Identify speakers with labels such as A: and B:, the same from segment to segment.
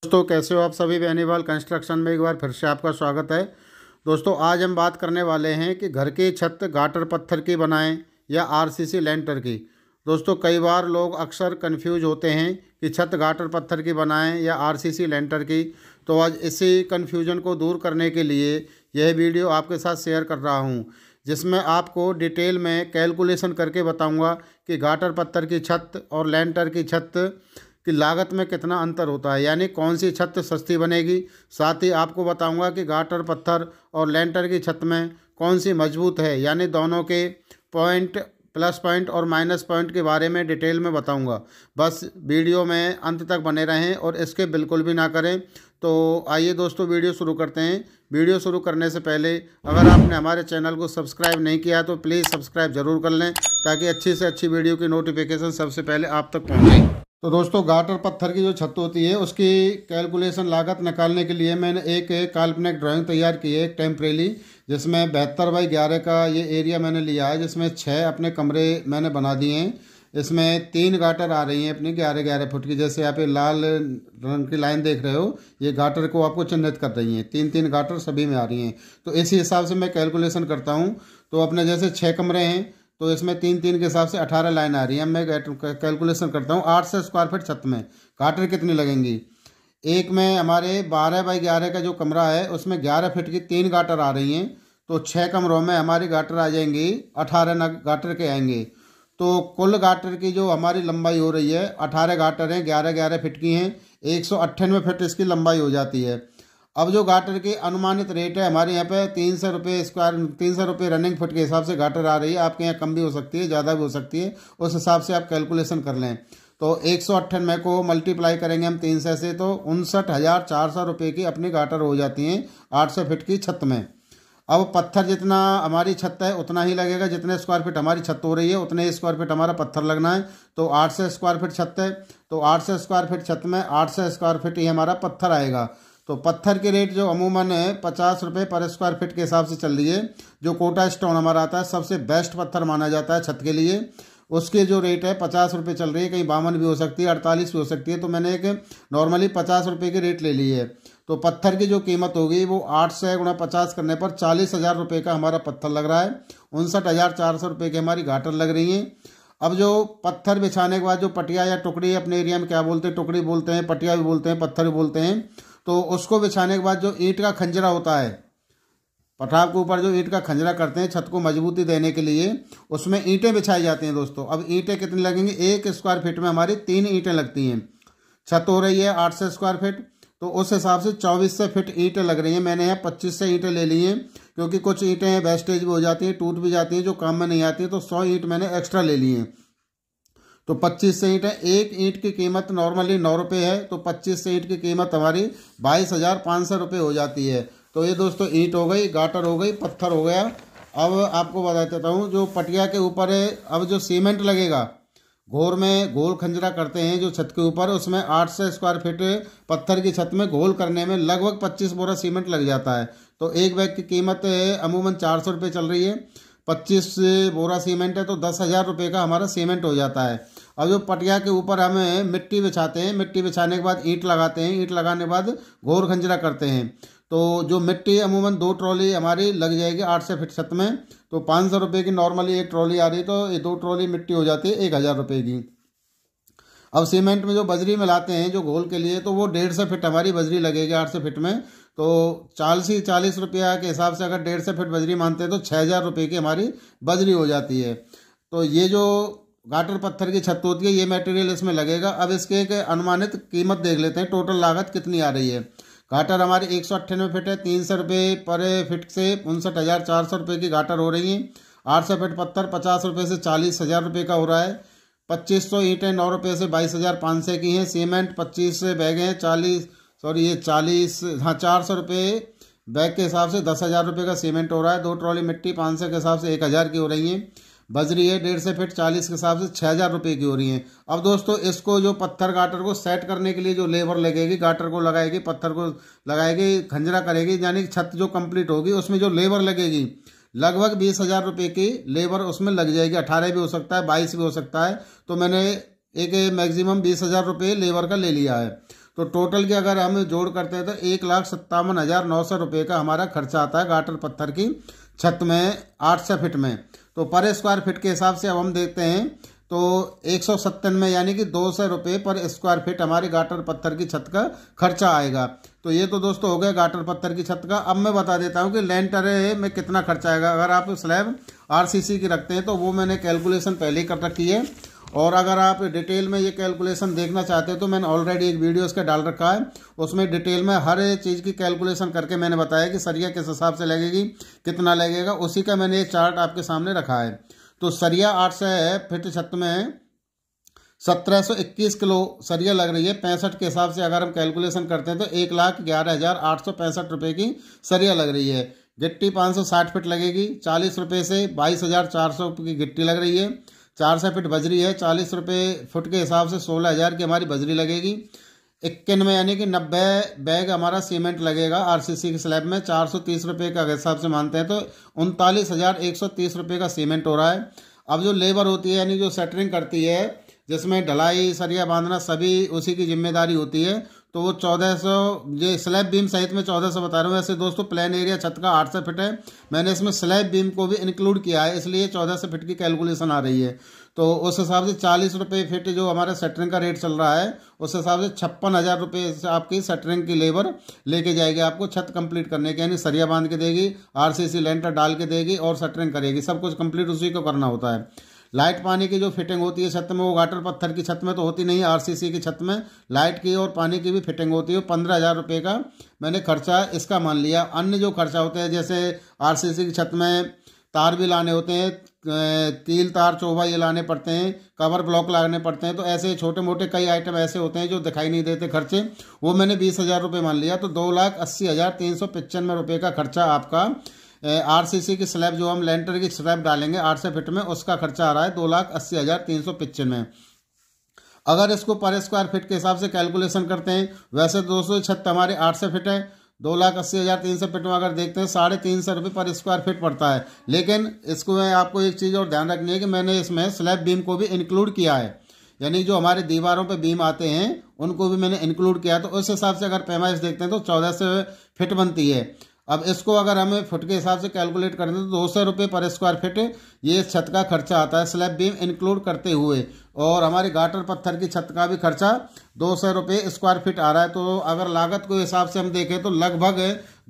A: दोस्तों कैसे हो आप सभी। बेनीवाल कंस्ट्रक्शन में एक बार फिर से आपका स्वागत है। दोस्तों आज हम बात करने वाले हैं कि घर की छत गाटर पत्थर की बनाएं या आरसीसी लेंटर की। दोस्तों कई बार लोग अक्सर कंफ्यूज होते हैं कि छत गाटर पत्थर की बनाएं या आरसीसी लेंटर की। तो आज इसी कन्फ्यूजन को दूर करने के लिए यह वीडियो आपके साथ शेयर कर रहा हूं, जिसमें आपको डिटेल में कैलकुलेशन करके बताऊंगा कि गाटर पत्थर की छत और लेंटर की छत कि लागत में कितना अंतर होता है, यानी कौन सी छत सस्ती बनेगी। साथ ही आपको बताऊंगा कि गाटर पत्थर और लेंटर की छत में कौन सी मजबूत है, यानी दोनों के पॉइंट, प्लस पॉइंट और माइनस पॉइंट के बारे में डिटेल में बताऊंगा। बस वीडियो में अंत तक बने रहें और इसके बिल्कुल भी ना करें। तो आइए दोस्तों वीडियो शुरू करते हैं। वीडियो शुरू करने से पहले अगर आपने हमारे चैनल को सब्सक्राइब नहीं किया तो प्लीज़ सब्सक्राइब ज़रूर कर लें, ताकि अच्छी से अच्छी वीडियो की नोटिफिकेशन सबसे पहले आप तक पहुँचे। तो दोस्तों गाटर पत्थर की जो छत होती है उसकी कैलकुलेशन लागत निकालने के लिए मैंने एक काल्पनिक ड्राइंग तैयार की है, एक टेम्परेरी, जिसमें 72x11 का ये एरिया मैंने लिया है, जिसमें 6 अपने कमरे मैंने बना दिए हैं। इसमें 3 गाटर आ रही हैं अपनी 11-11 फुट की, जैसे आप ये लाल रंग की लाइन देख रहे हो, ये गाटर को आपको चिन्हित कर रही हैं। 3-3 गाटर सभी में आ रही हैं। तो इसी हिसाब से मैं कैलकुलेशन करता हूँ। तो अपने जैसे 6 कमरे हैं तो इसमें 3-3 के हिसाब से 18 लाइन आ रही है। मैं कैलकुलेशन करता हूँ 800 स्क्वायर फीट छत में गाटर कितनी लगेंगी। एक में हमारे 12x11 का जो कमरा है उसमें 11 फीट की 3 गाटर आ रही हैं। तो 6 कमरों में हमारी गाटर आ जाएंगी, 18 गाटर के आएंगे। तो कुल गाटर की जो हमारी लंबाई हो रही है, 18 गाटर हैं, 11-11 फीट की हैं, 198 फीट इसकी लंबाई हो जाती है। अब जो गाटर की अनुमानित रेट है हमारे यहाँ पे 300 रुपये स्क्वायर, 300 रुपये रनिंग फुट के हिसाब से गाटर आ रही है। आपके यहाँ कम भी हो सकती है, ज़्यादा भी हो सकती है, उस हिसाब से आप कैलकुलेशन कर लें। तो 198 को मल्टीप्लाई करेंगे हम 300 से, तो 59,400 रुपये की अपनी गाटर हो जाती हैं 800 फीट की छत में। अब पत्थर जितना हमारी छत है उतना ही लगेगा, जितने स्क्वायर फीट हमारी छत हो रही है उतने ही स्क्वायर फीट हमारा पत्थर लगना है। तो 800 स्क्वायर फीट छत है, तो 800 स्क्वायर फीट छत में 800 स्क्वायर फीट ही हमारा पत्थर आएगा। तो पत्थर की रेट जो अमूमन है 50 रुपये पर स्क्वायर फीट के हिसाब से चल रही है। जो कोटा स्टोन हमारा आता है, सबसे बेस्ट पत्थर माना जाता है छत के लिए, उसके जो रेट है 50 रुपये चल रही है। कहीं 52 भी हो सकती है, 48 भी हो सकती है। तो मैंने एक नॉर्मली 50 रुपये की रेट ले ली है। तो पत्थर की जो कीमत होगी वो 800 गुणा 50 करने पर 40,000 रुपये का हमारा पत्थर लग रहा है। 59,400 रुपये की हमारी गाटर लग रही हैं। अब जो पत्थर बिछाने के बाद जो पटिया या टुकड़ी, अपने एरिया में क्या बोलते हैं, टुकड़ी बोलते हैं, पटिया भी बोलते हैं, पत्थर भी बोलते हैं। तो उसको बिछाने के बाद जो ईंट का खंजरा होता है, पठार के ऊपर जो ईंट का खंजरा करते हैं छत को मजबूती देने के लिए, उसमें ईंटें बिछाई जाती हैं दोस्तों। अब ईंटें कितनी लगेंगी, 1 स्क्वायर फीट में हमारी 3 ईंटें लगती हैं। छत हो रही है 800 स्क्वायर फीट, तो उस हिसाब से 2400 फीट ईंटें लग रही हैं। मैंने यहाँ 2500 ईंटें ले ली हैं, क्योंकि कुछ ईंटें वेस्टेज भी हो जाती हैं, टूट भी जाती हैं, जो काम में नहीं आती हैं। तो 100 ईंट मैंने एक्स्ट्रा ले ली हैं। तो 25 ईंट है। एक ईंट की कीमत नॉर्मली 9 रुपये है, तो 25 ईंट की कीमत हमारी 22,500 रुपये हो जाती है। तो ये दोस्तों ईंट हो गई, गाटर हो गई, पत्थर हो गया। अब आपको बता देता हूँ जो पटिया के ऊपर है, अब जो सीमेंट लगेगा, घोर में गोल खंजरा करते हैं जो छत के ऊपर, उसमें 800 स्क्वायर फीट पत्थर की छत में गोल करने में लगभग 25 बोरा सीमेंट लग जाता है। तो एक बैग की कीमत अमूमन 400 रुपये चल रही है। 25 बोरा सीमेंट है तो 10,000 रुपये का हमारा सीमेंट हो जाता है। अब जो पटिया के ऊपर हमें मिट्टी बिछाते हैं, मिट्टी बिछाने के बाद ईंट लगाते हैं, ईंट लगाने के बाद घोर खंजरा करते हैं। तो जो मिट्टी अमूमन 2 ट्रॉली हमारी लग जाएगी 800 फीट छत में। तो 500 रुपये की नॉर्मली एक ट्रॉली आ रही, तो ये 2 ट्रॉली मिट्टी हो जाती है 1,000 रुपये की। अब सीमेंट में जो बजरी मिलाते हैं जो घोल के लिए, तो वो 150 फीट हमारी बजरी लगेगी 800 फीट में। तो 40 रुपया के हिसाब से अगर 150 फीट बजरी मानते हैं तो 6,000 रुपये की हमारी बजरी हो जाती है। तो ये जो गाटर पत्थर की छत होती है ये मटेरियल इसमें लगेगा। अब इसके एक अनुमानित कीमत देख लेते हैं, टोटल लागत कितनी आ रही है। गाटर हमारी 198 फीट है, 300 रुपये पर फीट से 59,400 रुपये की गाटर हो रही है। 800 फीट पत्थर 50 रुपये से 40,000 रुपये का हो रहा है। 2500 ईंटें 9 रुपये से 22,500 की हैं। सीमेंट 25 बैग हैं, 400 रुपये बैग के हिसाब से 10,000 रुपये का सीमेंट हो रहा है। 2 ट्रॉली मिट्टी 500 के हिसाब से 1,000 की हो रही है। बजरी है 150 फीट 40 के हिसाब से 6,000 रुपये की हो रही है। अब दोस्तों इसको जो पत्थर गाटर को सेट करने के लिए जो लेबर लगेगी, गाटर को लगाएगी, पत्थर को लगाएगी, खंजरा करेगी, यानी कि छत जो कंप्लीट होगी उसमें जो लेबर लगेगी लगभग 20,000 रुपये की लेबर उसमें लग जाएगी। 18 भी हो सकता है, 22 भी हो सकता है। तो मैंने एक मैक्सिमम 20,000 रुपये लेबर का ले लिया है। तो टोटल की अगर हम जोड़ करते हैं तो 1,57,900 का हमारा खर्चा आता है गाटर पत्थर की छत में 800 फीट में। तो पर स्क्वायर फीट के हिसाब से अब हम देखते हैं तो 197 यानी कि 200 रुपये पर स्क्वायर फीट हमारी गाटर पत्थर की छत का खर्चा आएगा। तो ये तो दोस्तों हो गया गाटर पत्थर की छत का। अब मैं बता देता हूँ कि लेंटर में कितना खर्चा आएगा। अगर आप स्लैब आरसीसी की रखते हैं तो वो मैंने कैलकुलेशन पहले ही कर रखी है, और अगर आप डिटेल में ये कैलकुलेशन देखना चाहते हैं तो मैंने ऑलरेडी एक वीडियो इसका डाल रखा है, उसमें डिटेल में हर चीज़ की कैलकुलेशन करके मैंने बताया कि सरिया किस हिसाब से लगेगी, कितना लगेगा, उसी का मैंने ये चार्ट आपके सामने रखा है। तो सरिया 800 फीट छत में 1721 किलो सरिया लग रही है। 65 के हिसाब से अगर हम कैलकुलेशन करते हैं तो 1,11,865 रुपये की सरिया लग रही है। गिट्टी 560 फीट लगेगी 40 रुपये से 22,400 की गिट्टी लग रही है। 400 फीट बजरी है 40 रुपये फुट के हिसाब से 16,000 की हमारी बजरी लगेगी। 91 यानी कि 90 बैग हमारा सीमेंट लगेगा आरसीसी के स्लैब में। 430 रुपये का हिसाब से मानते हैं तो 39,130 रुपये का सीमेंट हो रहा है। अब जो लेबर होती है यानी जो सेटरिंग करती है, जिसमें ढलाई सरिया बांधना सभी उसी की जिम्मेदारी होती है, तो वो 1400, ये स्लैब बीम सहित में 1400 बता रहा हूँ। वैसे दोस्तों प्लान एरिया छत का 800 फीट है, मैंने इसमें स्लैब बीम को भी इंक्लूड किया है, इसलिए 1400 फीट की कैलकुलेशन आ रही है। तो उस हिसाब से 40 रुपये फीट जो हमारा सेटरिंग का रेट चल रहा है, उस हिसाब से 56,000 रुपये से आपकी सेटरिंग की लेबर लेके जाएगी आपको छत कंप्लीट करने के, यानी सरिया बांध के देगी, आरसीसी लेंटर डाल के देगी और सेटरिंग करेगी, सब कुछ कंप्लीट उसी को करना होता है। लाइट पानी की जो फिटिंग होती है छत में, वो गाटर पत्थर की छत में तो होती नहीं है, आरसीसी की छत में लाइट की और पानी की भी फिटिंग होती है। 15,000 रुपये का मैंने खर्चा इसका मान लिया। अन्य जो खर्चा होते हैं जैसे आरसीसी की छत में तार भी लाने होते हैं, कील तार चोभा ये लाने पड़ते हैं, कवर ब्लॉक लगाने पड़ते हैं, तो ऐसे छोटे मोटे कई आइटम ऐसे होते हैं जो दिखाई नहीं देते खर्चे, वो मैंने 20,000 रुपये मान लिया। तो 2,80,395 रुपये का खर्चा आपका आरसीसी की स्लैब जो हम लेंटर की स्लैब डालेंगे 800 फीट में, उसका खर्चा आ रहा है 2,80,395। अगर इसको पर स्क्वायर फीट के हिसाब से कैलकुलेशन करते हैं, वैसे दोस्तों छत हमारे 800 फीट है, 2,80,300 फीट में अगर देखते हैं 350 रुपये पर स्क्वायर फीट पड़ता है। लेकिन इसको मैं आपको एक चीज़ और ध्यान रखनी है कि मैंने इसमें स्लैब बीम को भी इंक्लूड किया है, यानी जो हमारे दीवारों पे बीम आते हैं उनको भी मैंने इंक्लूड किया। तो उस हिसाब से अगर पैमाइश देखते हैं तो 1400 फीट बनती है। अब इसको अगर हमें फुट के हिसाब से कैलकुलेट करते हैं तो 200 रुपये पर स्क्वायर फीट ये छत का खर्चा आता है स्लैब बीम इंक्लूड करते हुए, और हमारी गाटर पत्थर की छत का भी खर्चा 200 रुपये स्क्वायर फीट आ रहा है। तो अगर लागत के हिसाब से हम देखें तो लगभग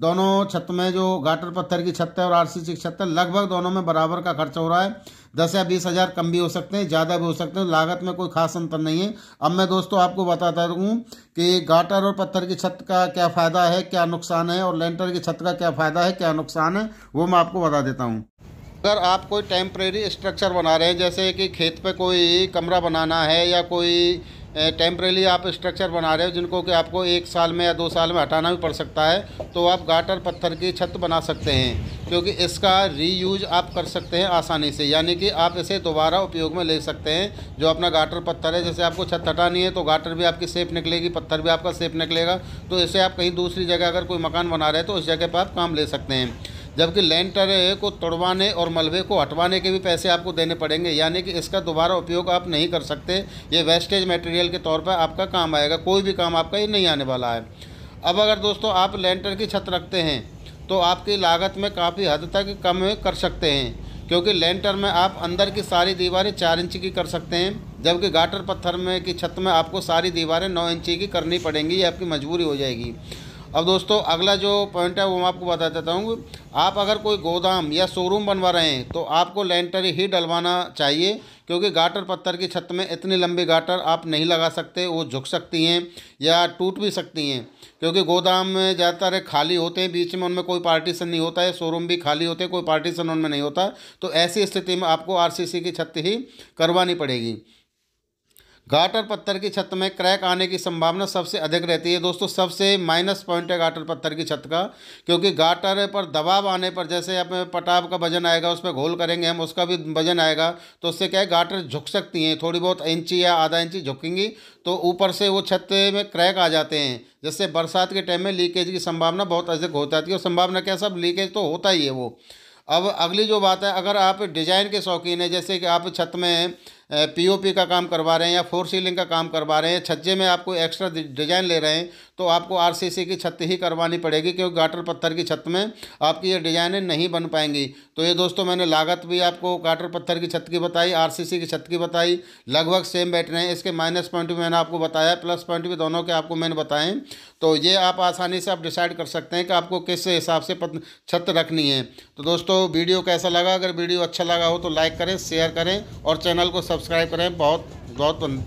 A: दोनों छत में जो गाटर पत्थर की छत है और आरसीसी की छत है, लगभग दोनों में बराबर का खर्चा हो रहा है। 10 या 20,000 कम भी हो सकते हैं, ज़्यादा भी हो सकते हैं, लागत में कोई खास अंतर नहीं है। अब मैं दोस्तों आपको बताता हूँ कि गाटर और पत्थर की छत का क्या फ़ायदा है, क्या नुकसान है, और लेंटर की छत का क्या फ़ायदा है, क्या नुकसान है, वो मैं आपको बता देता हूँ। अगर आप कोई टेम्परेरी स्ट्रक्चर बना रहे हैं, जैसे कि खेत पे कोई कमरा बनाना है या कोई टेम्परेरी आप स्ट्रक्चर बना रहे हो जिनको कि आपको 1 साल में या 2 साल में हटाना भी पड़ सकता है, तो आप गाटर पत्थर की छत बना सकते हैं, क्योंकि इसका रीयूज आप कर सकते हैं आसानी से, यानी कि आप इसे दोबारा उपयोग में ले सकते हैं। जो अपना गाटर पत्थर है, जैसे आपको छत हटानी है तो गाटर भी आपकी शेप निकलेगी, पत्थर भी आपका शेप निकलेगा, तो इसे आप कहीं दूसरी जगह अगर कोई मकान बना रहे हैं तो उस जगह पर आप काम ले सकते हैं। जबकि लेंटर को तोड़वाने और मलबे को हटवाने के भी पैसे आपको देने पड़ेंगे, यानी कि इसका दोबारा उपयोग आप नहीं कर सकते। ये वेस्टेज मटेरियल के तौर पर आपका काम आएगा, कोई भी काम आपका ये नहीं आने वाला है। अब अगर दोस्तों आप लेंटर की छत रखते हैं तो आपकी लागत में काफ़ी हद तक कम कर सकते हैं, क्योंकि लेंटर में आप अंदर की सारी दीवारें 4 इंच की कर सकते हैं, जबकि गाटर पत्थर में की छत में आपको सारी दीवारें 9 इंच की करनी पड़ेंगी, ये आपकी मजबूरी हो जाएगी। अब दोस्तों अगला जो पॉइंट है वो मैं आपको बता देता हूँ। आप अगर कोई गोदाम या शोरूम बनवा रहे हैं तो आपको लेंटर ही डलवाना चाहिए, क्योंकि गाटर पत्थर की छत में इतनी लंबी गाटर आप नहीं लगा सकते, वो झुक सकती हैं या टूट भी सकती हैं, क्योंकि गोदाम में ज़्यादातर खाली होते हैं, बीच में उनमें कोई पार्टीशन नहीं होता है, शोरूम भी खाली होते हैं, कोई पार्टीशन उनमें नहीं होता। तो ऐसी स्थिति में आपको आरसीसी की छत ही करवानी पड़ेगी। गाटर पत्थर की छत में क्रैक आने की संभावना सबसे अधिक रहती है दोस्तों, सबसे माइनस पॉइंट है गाटर पत्थर की छत का, क्योंकि गाटर पर दबाव आने पर, जैसे आप पटाव का वजन आएगा, उस पर घोल करेंगे हम, उसका भी वजन आएगा, तो उससे क्या है गाटर झुक सकती हैं, थोड़ी बहुत इंची या आधा इंची झुकेंगी, तो ऊपर से वो छत में क्रैक आ जाते हैं, जिससे बरसात के टाइम में लीकेज की संभावना बहुत अधिक हो जाती है। और संभावना क्या, सब लीकेज तो होता ही है वो। अब अगली जो बात है, अगर आप डिज़ाइन के शौकीन हैं, जैसे कि आप छत में पीओपी का काम करवा रहे हैं या फोर सीलिंग का काम करवा रहे हैं, छज्जे में आपको एक्स्ट्रा डिजाइन ले रहे हैं, तो आपको आरसीसी की छत ही करवानी पड़ेगी, क्योंकि गाटर पत्थर की छत में आपकी ये डिजाइनें नहीं बन पाएंगी। तो ये दोस्तों मैंने लागत भी आपको गाटर पत्थर की छत की बताई, आरसीसी की छत की बताई, लगभग सेम बैठ रहे हैं। इसके माइनस पॉइंट भी मैंने आपको बताया, प्लस पॉइंट भी दोनों के आपको मैंने बताएं। तो ये आप आसानी से आप डिसाइड कर सकते हैं कि आपको किस हिसाब से छत रखनी है। तो दोस्तों वीडियो कैसा लगा? अगर वीडियो अच्छा लगा हो तो लाइक करें, शेयर करें और चैनल को सब्सक्राइब करें। बहुत बहुत धन्यवाद।